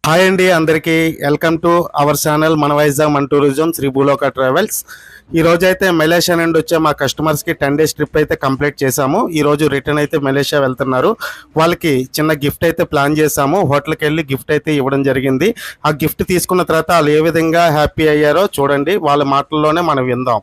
Hi అండి అందరికీ welcome to our channel మన వైజాగ్ మన టూరిజం శ్రీ భూలోక ట్రావెల్స్. ఈ రోజు అయితే మలేషియా నుండి వచ్చే మా కస్టమర్స్కి 10 days ట్రిప్ అయితే కంప్లీట్ చేశాము. ఈ రోజు రిటర్న్ అయితే మలేషియా వెళ్తున్నారు. వాళ్ళకి చిన్న గిఫ్ట్ అయితే ప్లాన్ చేశాము. హోటల్కి వెళ్ళి గిఫ్ట్ అయితే ఇవ్వడం జరిగింది. ఆ గిఫ్ట్ తీసుకున్న తర్వాత వాళ్ళు ఏ విధంగా హ్యాపీ అయ్యారో చూడండి, వాళ్ళ మాటల్లోనే మనం విందాం.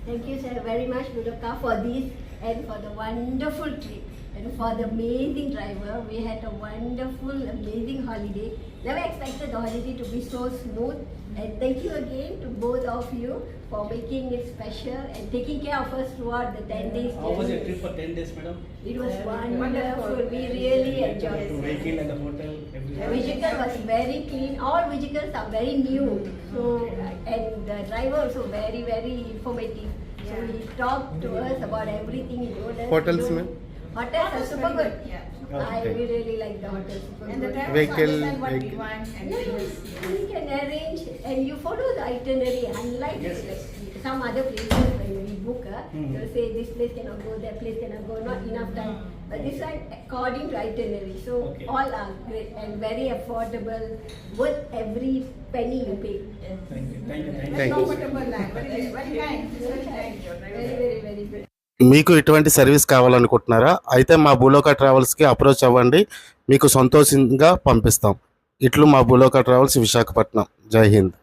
Thank you, sir, very much, Budoka, for this and for the wonderful trip and for the amazing driver. We had a wonderful, amazing holiday. Never expected the holiday to be so smooth. And thank you again to both of you for making it special and taking care of us throughout the 10 days. How was your trip for 10 days, madam? It was wonderful. We really enjoyed it. The vehicle and the hotel, everything. The vehicle was very clean. All vehicles are very new. So, and the driver also very, very informative. So he talked to us about everything. He told us. Hotels, ma'am? Hotels are super good. Yeah. I really like the hotels. Super And the good. drivers Vehicle, understand what we vehicle. want and Yeah, things. you can arrange and you follow the itinerary. Unlike Yes, like some other places when we book, Mhm. they'll say this place cannot go, that place cannot go, not enough time. But this one according to itinerary. So Okay. all are great and very affordable, worth every penny you pay. Thank you, thank you, thank you. Thank you. Comfortable life. Very kind. Very kind. Your driver. Very, very, very good. మీకు ఇటువంటి service కావాలనుకుంటున్నారా? అయితే మా భూలోక ట్రావెల్స్కి approach అవ్వండి, మీకు సంతోషంగా పంపిస్తాం. ఇట్లు మా భూలోక ట్రావెల్స్ విశాఖపట్నం. జై హింద్.